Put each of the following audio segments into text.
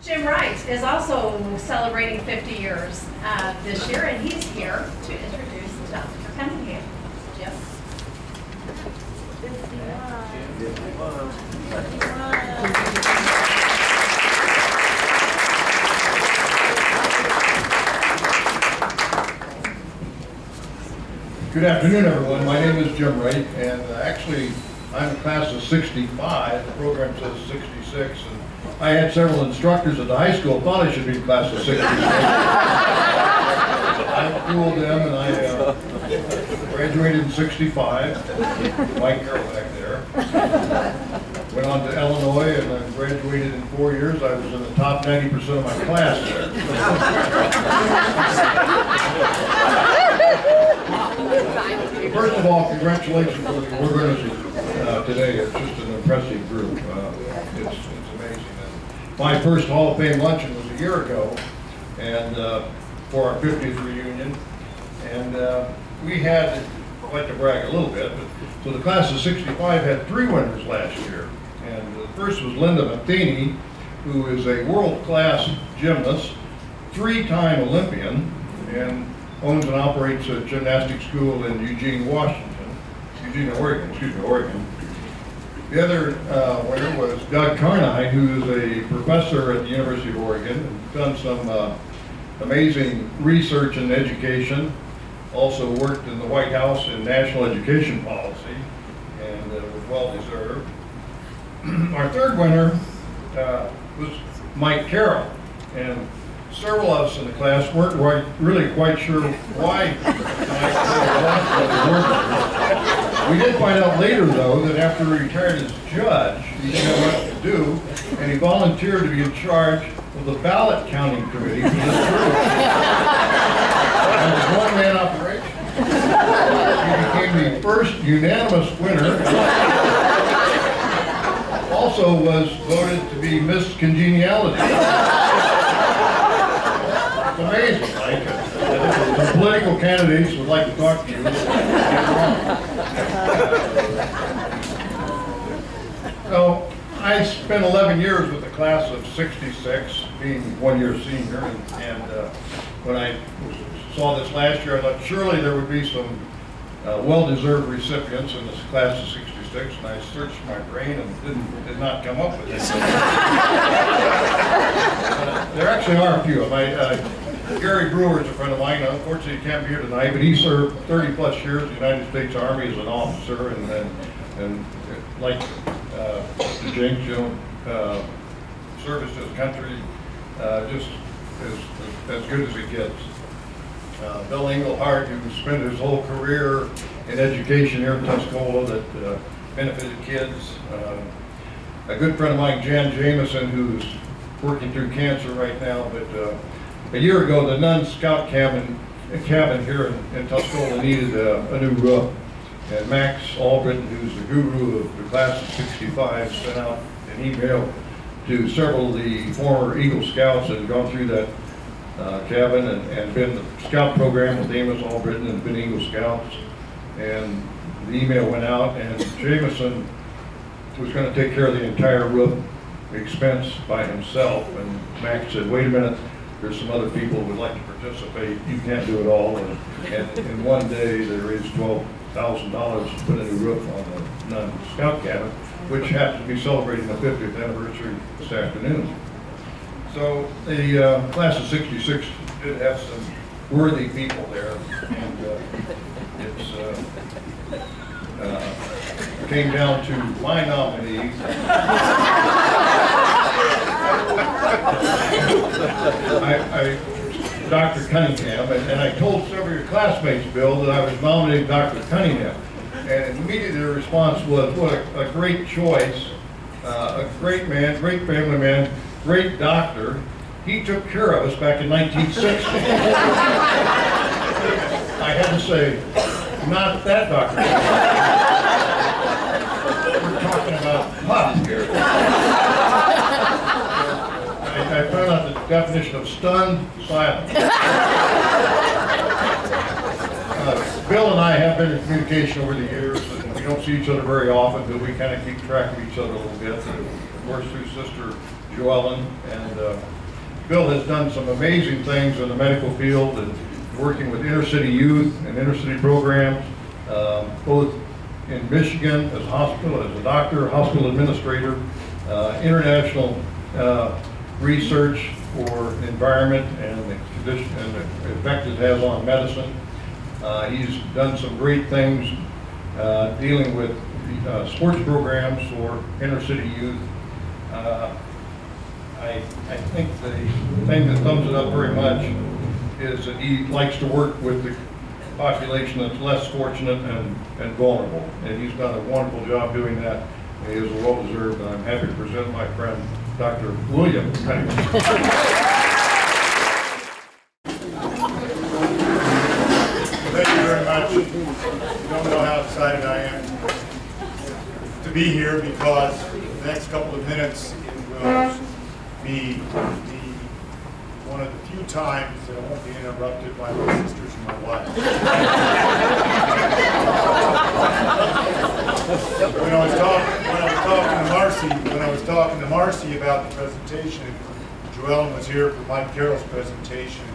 Jim Wright is also celebrating 50 years this year, and he's here to introduce Dr. Cunningham. Jim? Good afternoon, everyone. My name is Jim Wright, and actually, I'm a class of 65. The program says 66, and I had several instructors at the high school thought I should be in class of 66. I fooled them, and I graduated in 65. Mike Carroll back there. Went on to Illinois, and I graduated in 4 years. I was in the top 90% of my class there. First of all, congratulations for the organizers today. It's just an impressive group. It's amazing. And my first Hall of Fame luncheon was a year ago, and for our 50th reunion. And we had, I'd like to brag a little bit, but so the class of 65 had 3 winners last year. And the first was Linda Matheny, who is a world-class gymnast, 3-time Olympian, and owns and operates a gymnastics school in Oregon. The other winner was Doug Carnine, who is a professor at the University of Oregon, and done some amazing research and education. Also worked in the White House in national education policy, and was well deserved. Our third winner was Mike Carroll, and several of us in the class weren't really quite sure why Mike Carroll. We did find out later, though, that after he retired as judge, he didn't have much to do, and he volunteered to be in charge of the ballot counting committee for this group. And it was a one-man operation. He became the first unanimous winner. Also was voted to be Miss Congeniality. It's amazing, Mike. The political candidates would like to talk to you. So, I spent 11 years with a class of 66, being 1 year senior, and when I saw this last year, I thought surely there would be some well-deserved recipients in this class of 66, and I searched my brain and did not come up with it. There actually are a few. Gary Brewer is a friend of mine. Unfortunately, he can't be here tonight, but he served 30-plus years in the United States Army as an officer, and like Mr. Jinks, service to his country, just as good as it gets. Bill Englehart, who spent his whole career in education here in Tuscola that benefited kids. A good friend of mine, Jan Jameson, who's working through cancer right now, but a year ago, the Nun Scout cabin here in Tuscola needed a new roof. And Max Albritton, who's the guru of the class of 65, sent out an email to several of the former Eagle Scouts that had gone through that cabin and been the scout program with Amos Albritton and been Eagle Scouts. And the email went out, and Jameson was going to take care of the entire roof expense by himself. And Max said, wait a minute, there's some other people who would like to participate. You can't do it all. And in one day, they raised $12,000 to put a new roof on the Nun Scout cabin, which happens to be celebrating the 50th anniversary this afternoon. So the class of 66 did have some worthy people there, and it came down to my nominee. Dr. Cunningham, and I told several of your classmates, Bill, that I was nominating Dr. Cunningham. And immediately the response was, what a great choice, a great man, great family man, great doctor. He took care of us back in 1960. I had to say, not that Dr. Cunningham. We're talking about Puff here. I found out the definition of stunned silence. Bill and I have been in communication over the years, and we don't see each other very often, but we kind of keep track of each other a little bit. Of course, through Sister Joellen, and Bill has done some amazing things in the medical field and working with inner city youth and inner city programs, both in Michigan as a hospital, as a doctor, hospital administrator, international research for environment and the condition and the effect it has on medicine. He's done some great things dealing with sports programs for inner city youth. I think the thing that thumbs it up very much is that he likes to work with the population that's less fortunate and vulnerable. And he's done a wonderful job doing that. And he is well-deserved, and I'm happy to present my friend, Dr. William Cunningham. Thank you very much. You don't know how excited I am to be here, because the next couple of minutes will be one of the few times that I won't be interrupted by my sisters and my wife. When I was talking to Marcy about the presentation, Joellen was here for Mike Carroll's presentation.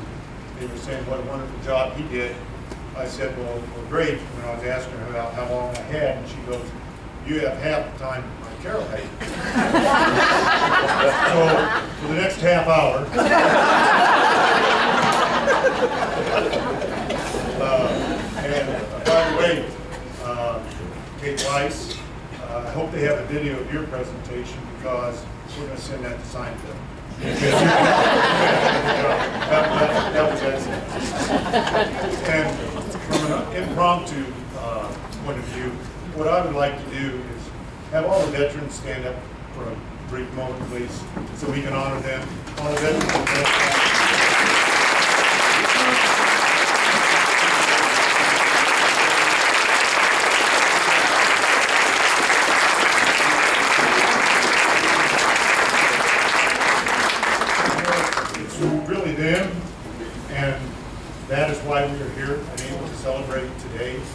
They were saying what a wonderful job he did. I said, well, great, when I was asking her about how long I had, and she goes, you have half the time Mike Carroll had. So, for the next half hour, and by the way, Kate Weiss, I hope they have a video of your presentation, because we're going to send that to Seinfeld. That was excellent. And from an impromptu point of view, what I would like to do is have all the veterans stand up for a brief moment, please, so we can honor them. Honor veterans. Really them, and that is why we are here and able to celebrate today. It's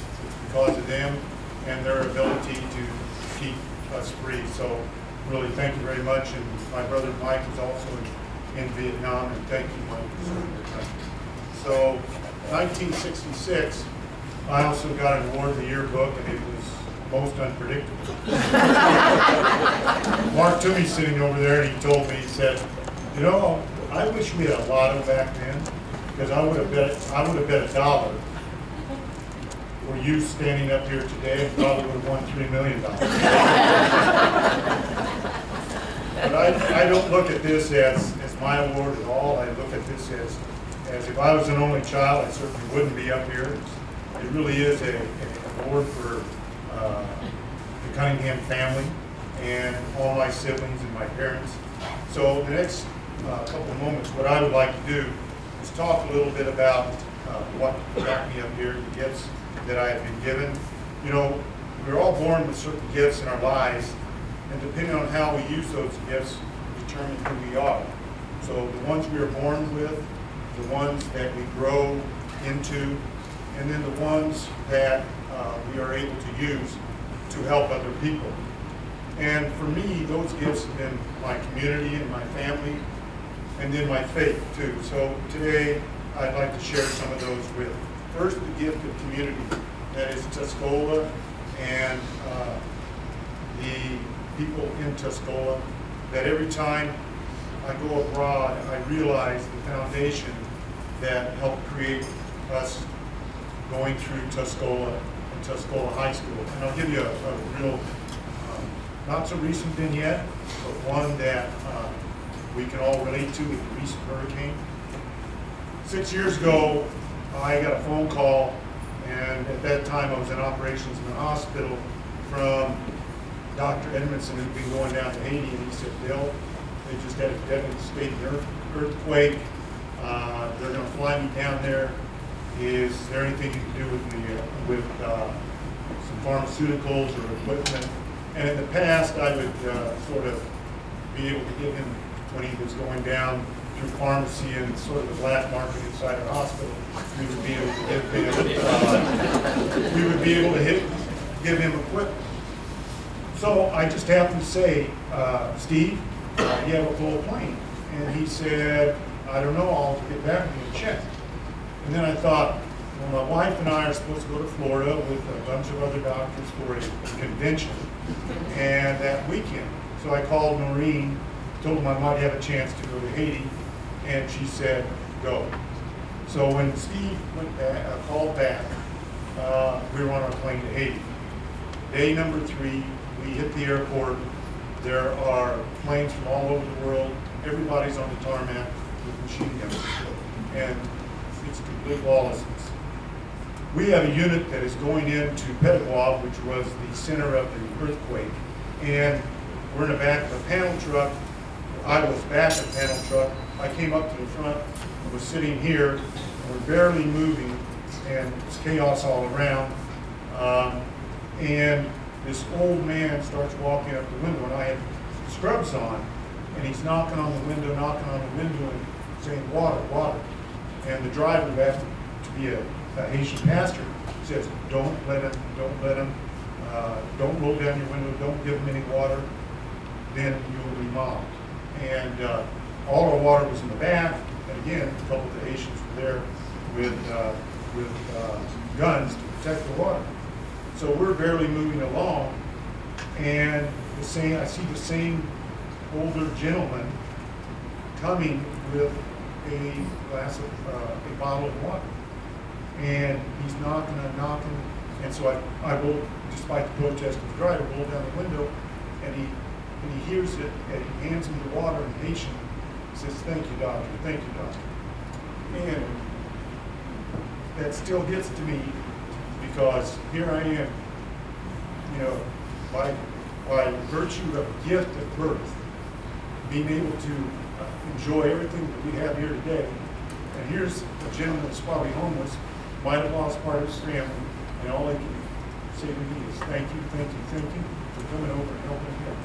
because of them and their ability to keep us free. So really thank you very much. And my brother Mike is also in Vietnam, and thank you, Mike, for serving your country. So 1966, I also got an award in the yearbook, and it was most unpredictable. Mark Toomey sitting over there, and he told me, he said, you know, I wish we had a lotto back then, because I would have bet $1 for you standing up here today, and probably would have won $3 million. But I don't look at this as my award at all. I look at this as if I was an only child, I certainly wouldn't be up here. It really is an award for the Cunningham family and all my siblings and my parents. So the next couple of moments, what I would like to do is talk a little bit about what got me up here, the gifts that I have been given. You know, we're all born with certain gifts in our lives, and depending on how we use those gifts, determine who we are. So the ones we are born with, the ones that we grow into, and then the ones that we are able to use to help other people. And for me, those gifts have been my community and my family, and then my faith too. So today, I'd like to share some of those with. First, the gift of community, that is Tuscola and the people in Tuscola, that every time I go abroad, I realize the foundation that helped create us going through Tuscola and Tuscola High School. And I'll give you a real, not so recent vignette, but one that we can all relate to with the recent hurricane. 6 years ago, I got a phone call, and at that time I was in operations in the hospital, from Dr. Edmondson, who'd been going down to Haiti, and he said, Bill, they just had a devastating earthquake. They're going to fly me down there. Is there anything you can do with me, with some pharmaceuticals or equipment? And in the past, I would sort of be able to give him, when he was going down through pharmacy and sort of the black market inside our hospital, we would be able to give give him equipment. So I just happened to say, Steve, you have a full plane. And he said, I don't know, I'll get back with you and check. And then I thought, well, my wife and I are supposed to go to Florida with a bunch of other doctors for a convention and that weekend. So I called Norine, told him I might have a chance to go to Haiti, and she said, go. So when Steve went back, called back, we were on our plane to Haiti. Day number 3, we hit the airport. There are planes from all over the world. Everybody's on the tarmac with machine guns. And it's complete lawlessness. We have a unit that is going into Pettigrew, which was the center of the earthquake. And we're in the back of a panel truck. I was back in the panel truck. I came up to the front and was sitting here. And we're barely moving, and it's chaos all around. And this old man starts walking up the window, and I had scrubs on, and he's knocking on the window, and saying, water, water. And the driver, who happens to be a Haitian pastor, says, don't let him, don't roll down your window, don't give him any water, then you'll be mobbed. And all our water was in the back, and again, a couple of the Haitians were there with guns to protect the water. So we're barely moving along, and I see the same older gentleman coming with a bottle of water. And he's knocking and knocking, and so I roll, despite the protest of the driver, roll down the window, and he hears it, and he hands me the water in Haitian. He says, thank you, doctor, thank you, doctor. And that still gets to me, because here I am, you know, by virtue of a gift of birth, being able to enjoy everything that we have here today. And here's a gentleman that's probably homeless, might have lost part of his family, and all I can say to me is thank you for coming over and helping him.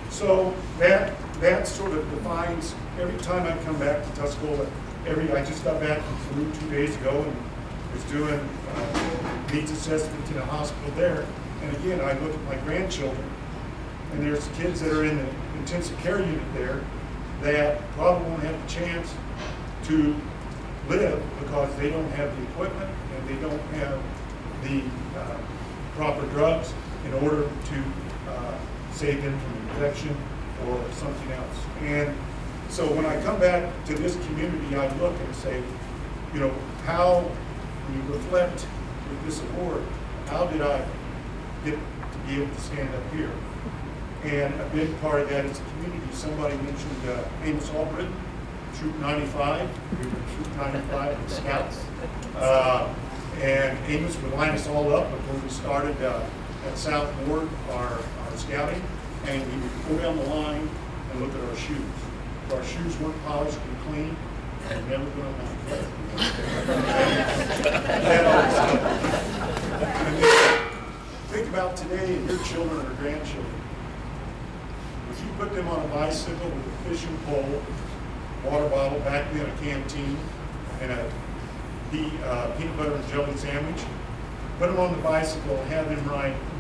So that sort of defines, every time I come back to Tuscola, I just got back from Peru 2 days ago and was doing needs assessment in a hospital there. And again, I look at my grandchildren, and there's kids that are in the intensive care unit there that probably won't have the chance to live because they don't have the equipment and they don't have the proper drugs in order to save them from infection or something else. And so when I come back to this community, I look and say, you know, how, when you reflect with this award, how did I get to be able to stand up here? And a big part of that is the community. Somebody mentioned Amos Albritton, Troop 95. We were Troop 95 with Scouts. And Amos would line us all up before we started at South Ward, our scouting. And he would go down the line and look at our shoes. If our shoes weren't polished and clean, they're never going to play. Think about today and your children or grandchildren. If you put them on a bicycle with a fishing pole, water bottle, back then a canteen, and a peanut butter and jelly sandwich, put them on the bicycle and have them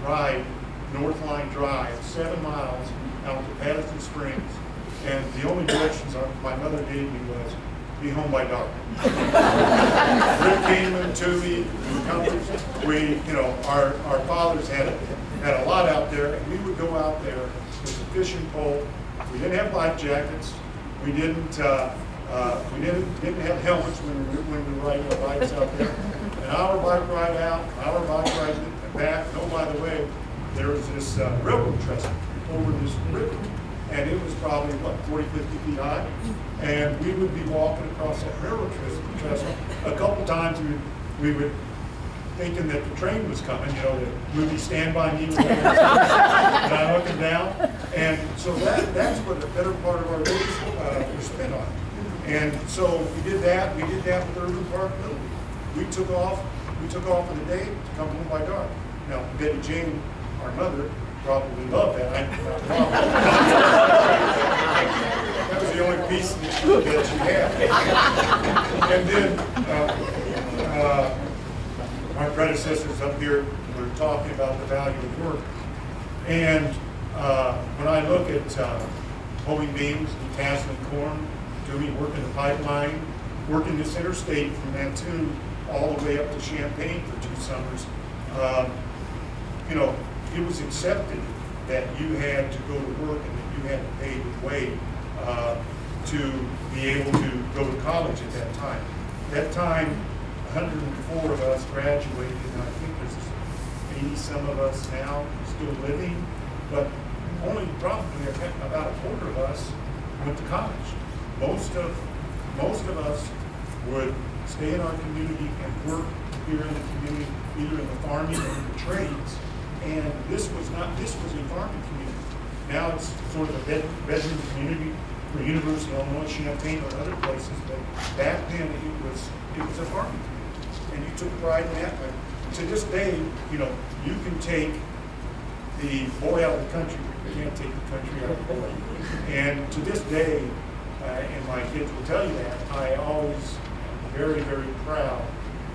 ride North Line Drive 7 miles out to Patterson Springs, and the only directions my mother gave me was be home by dark. Rick Keeneman, Toomey, our fathers had a lot out there, and we would go out there with a fishing pole. We didn't have life jackets. We didn't have helmets when we were riding our bikes out there. An hour bike ride out, an hour bike ride back. Oh, by the way, there was this railroad trestle over this river, and it was probably, 40, 50 feet high. And we would be walking across that railroad trestle. A couple times we would, thinking that the train was coming, the movie Stand By Me, and I'm looking down. And so that's what the better part of our days were spent on. And so we did that with Urban Park Middle. We took off for the day to come home by dark. Now, Betty Jane, our mother, probably loved that. That was the only piece that she had. And then my predecessors up here were talking about the value of work. And when I look at hoeing beans, detasseling corn, doing work in the pipeline, working this interstate from Mattoon all the way up to Champaign for 2 summers, you know, it was accepted that you had to go to work and that you had to pay the way to be able to go to college at that time. At that time, 104 of us graduated, and I think there's 80 some of us now still living, but only probably about a quarter of us went to college. Most of us would stay in our community and work here in the community, either in the farming or in the trades. And this was a farming community. Now it's sort of a bedroom community for University of Illinois, Champaign, or other places, but back then it was a farming community. And you took pride in that. But to this day, you know, you can take the boy out of the country, but you can't take the country out of the boy. And to this day, and my kids will tell you that, I always am very, very proud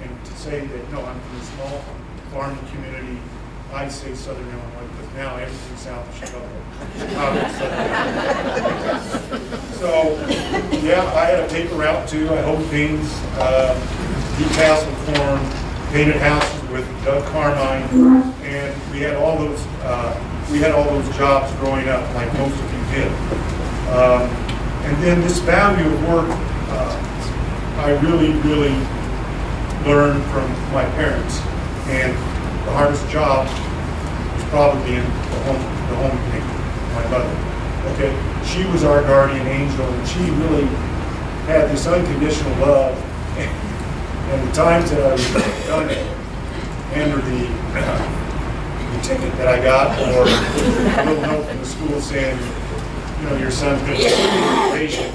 and to say that, no, I'm from a small farming community. I say Southern Illinois because now everything's south of Chicago. So, yeah, I had a paper route too. I hoed beans, detasseled corn, painted houses with Doug Carmine, and we had all those jobs growing up, like most of you did. And then this value of work, I really, really learned from my parents. And the hardest job was probably in the home picture, my mother. Okay, she was our guardian angel, and she really had this unconditional love. And the times that I was done hand her the ticket that I got, or a little note from the school saying, you know, your son's going to take vacation.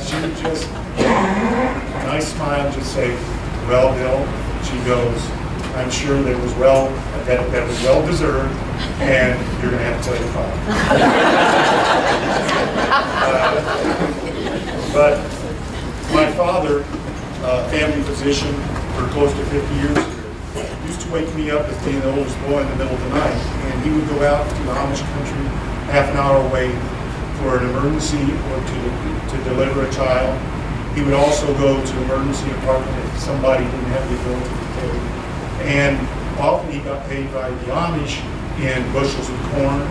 She would just, a nice smile, just say, well, Bill, she goes, I'm sure that was well deserved, and you're going to have to tell your father. But my father, family physician for close to 50 years, used to wake me up as being the oldest boy in the middle of the night, and he would go out to the Amish country, half an hour away, for an emergency or to deliver a child. He would also go to emergency department if somebody didn't have the ability to pay. And often he got paid by the Amish in bushels of corn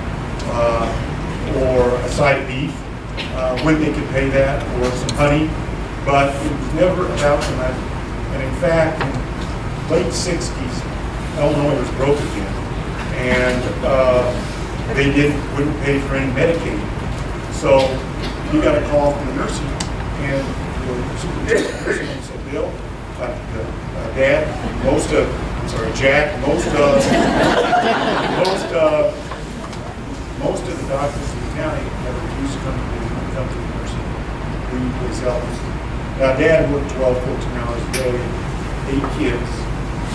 or a side of beef when they could pay that, or some honey. But it was never about the money. And in fact, in the late 60s, Illinois was broke again. And they wouldn't pay for any Medicaid. So he got a call from the nursing home, and the superintendent of the nursing home said, Bill, Dad, Jack, most of the doctors in the county have refused to come to the nursing home. Will you please help us? Now, Dad worked 12, 14 hours a day, 8 kids,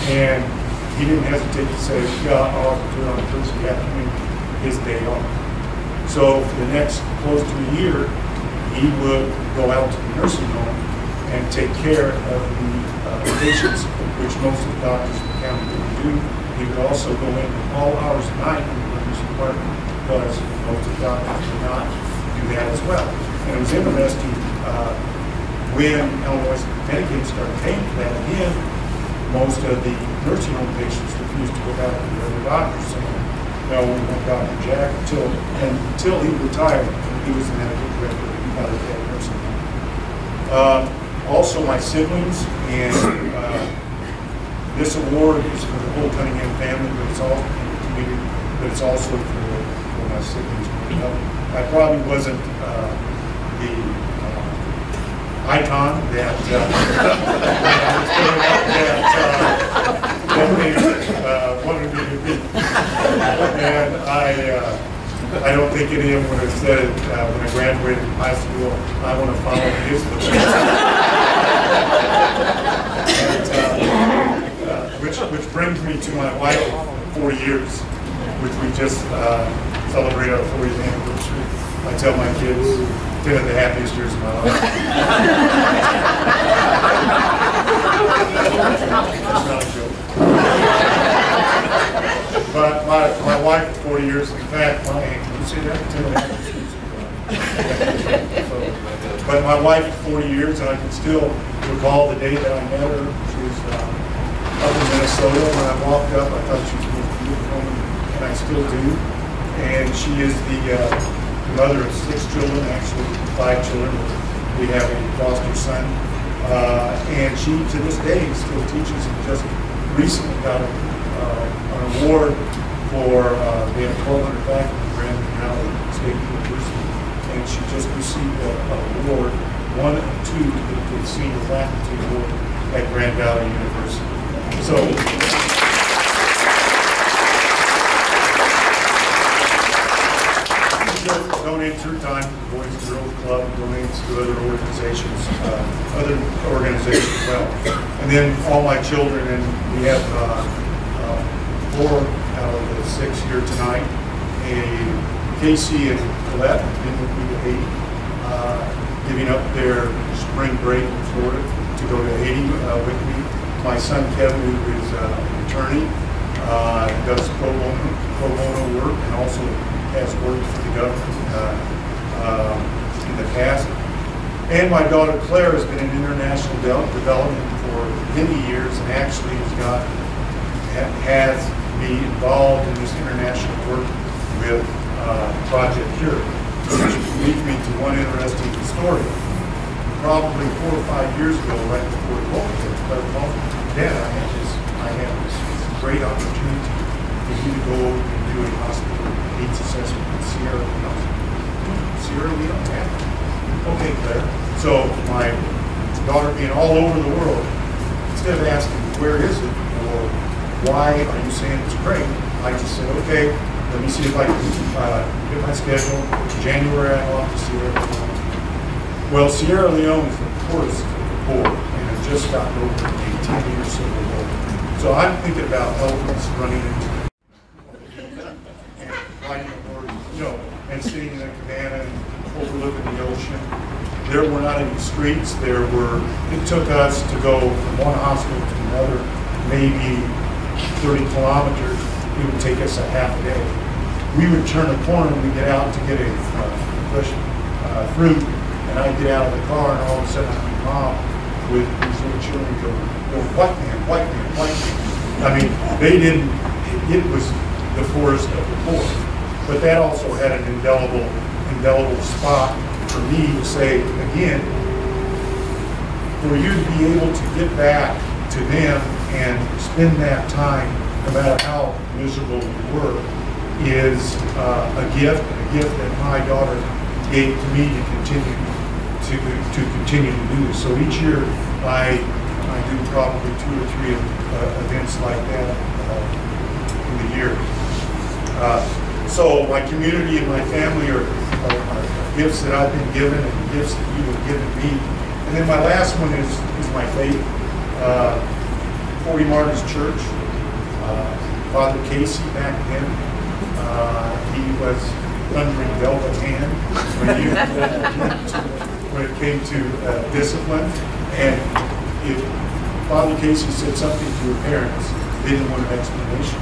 and he didn't hesitate to say, yeah, I'll have to do it on Thursday afternoon, his day off. So for the next close to a year, he would go out to the nursing home and take care of the patients, which most of the doctors in the county didn't do. He would also go in all hours of night in the emergency department, because most of the doctors did not do that as well. And it was interesting, when Illinois Medicaid started paying for that again, most of the nursing home patients refused to go back to the other doctors, saying, no, we want Dr. Jack until he retired. He was the medical director of the nursing home. Also, my siblings, and this award is for the whole Cunningham family, but it's all in the community, but it's also for my siblings growing up. I probably wasn't the icon that they wanted me to be. And I don't think any of them would have said when I graduated from high school, I want to follow his footsteps. Which brings me to my wife, 40 years, which we just celebrated our 40th anniversary. I tell my kids, 10 of the happiest years of my life. That's not a joke. But my wife for 40 years, in fact, can you say that? But my wife for 40 years, and I can still recall the day that I met her. She was up in Minnesota. When I walked up, I thought she was the most beautiful woman, and I still do. And she is the mother of 6 children, actually 5 children. We have a foster son. And she, to this day, still teaches and just recently got an award for being a 1200 faculty at Grand Valley State University. And she just received an award, 1 of 2, the senior faculty award at Grand Valley University. So, donates her time to the Boys and Girls Club, donates to other organizations as well. And then all my children, and we have 4 out of the 6 here tonight. Casey and Colette have been with me to Haiti, giving up their spring break in Florida to go to Haiti with me. My son Kevin, who is an attorney, does pro bono work and also has worked for the government in the past. And my daughter Claire has been in international development for many years and actually has me involved in this international work with Project Cure, which leads me to one interesting story. Probably 4 or 5 years ago, right before COVID, I had this great opportunity for you to go and do a hospital needs assessment in Sierra Leone. Sierra Leone, yeah. Okay, Claire. So my daughter being all over the world, instead of asking where is it or why are you saying it's great, I just said, okay, let me see if I can get my schedule. January I'm off to Sierra Leone. Well, Sierra Leone is the poorest of the poor, and it just got over a 10-year civil war. So I'm thinking about elephants running into and riding a horse, and sitting in a cabana and overlooking the ocean. There were not any streets. It took us to go from one hospital to another, maybe 30 kilometers. It would take us a half a day. We would turn a corner and we'd get out to get a fresh fruit, and I'd get out of the car, and all of a sudden I'd be mom with these little children go, white man, white man, white man. I mean, they didn't, it was the poorest of the poor. But that also had an indelible spot for me to say, again, for you to be able to get back to them and spend that time, no matter how miserable you were, is a gift that my daughter gave to me to continue to do this. So each year I do probably 2 or 3 events like that in the year. So my community and my family are gifts that I've been given and gifts that you have given me. And then my last one is my faith. 40 Martyrs Church. Father Casey back then, he was thundering velvet hand when it came to discipline. And if Father Casey said something to her parents, they didn't want an explanation.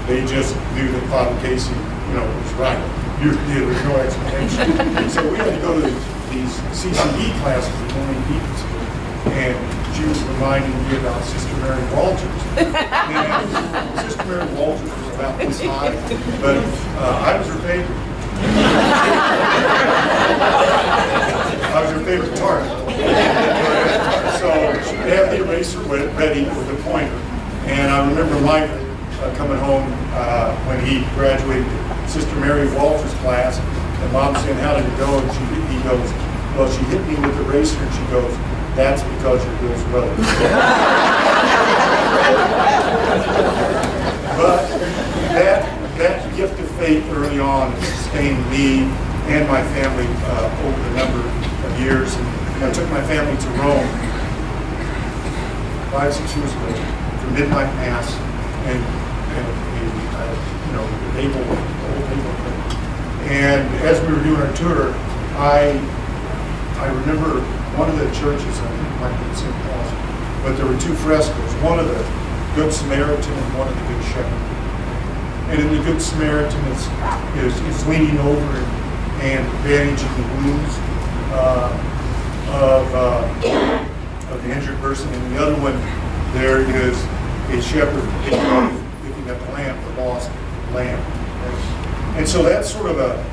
They just knew that Father Casey, was right. There was no explanation. So we had to go to these CCD classes with Norine Marie Cunningham, and she was reminding me about Sister Mary Walters. And Sister Mary Walters was about this high, but I was her favorite. I was her favorite target. So she had the eraser ready with the pointer, and I remember Mike coming home when he graduated Sister Mary Walters' class, and Mom saying, "How did it go?" And he goes, "Well, she hit me with the eraser," and she goes, "That's because you're Bill's brother." But that gift of faith early on sustained me and my family over the number of years. And I took my family to Rome 5, 6 years ago for midnight mass, and the whole neighborhood. And as we were doing our tour, I remember one of the churches, I think it might be St. Paul's, but there were two frescoes, one of the Good Samaritan and one of the Good Shepherd. And in the Good Samaritan is leaning over and bandaging the wounds of the injured person, and the other one there is a shepherd picking up a lamb, the lost lamb. And so that's sort of a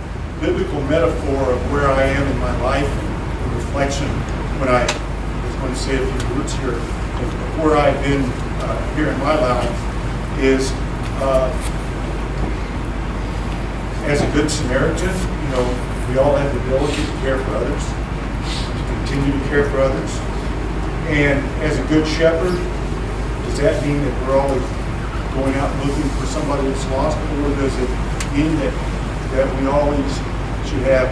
biblical metaphor of where I am in my life, and reflection when I was going to say a few words here, of where I've been here in my life is as a Good Samaritan, you know, we all have the ability to care for others, to continue to care for others. And as a Good Shepherd, does that mean that we're always going out looking for somebody that's lost, or does it mean that we always should have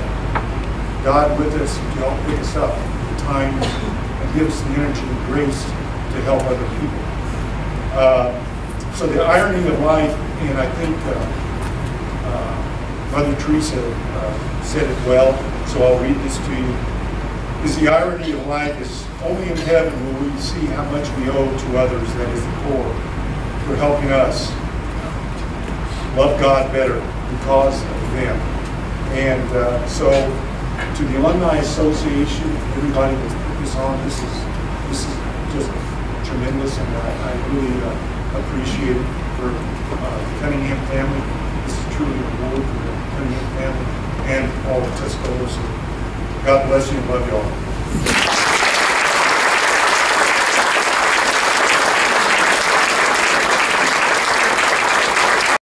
God with us to help pick us up at times and give us the energy and grace to help other people? So the irony of life, and I think Mother Teresa said it well, so I'll read this to you, is the irony of life is only in heaven will we see how much we owe to others, that is the poor, for helping us love God better because of them. And so to the Alumni Association, everybody that's put this on, this is just tremendous, and I really appreciate it for the Cunningham family. This is truly an award for the Cunningham family and all of Tuscola. So God bless you and love you all.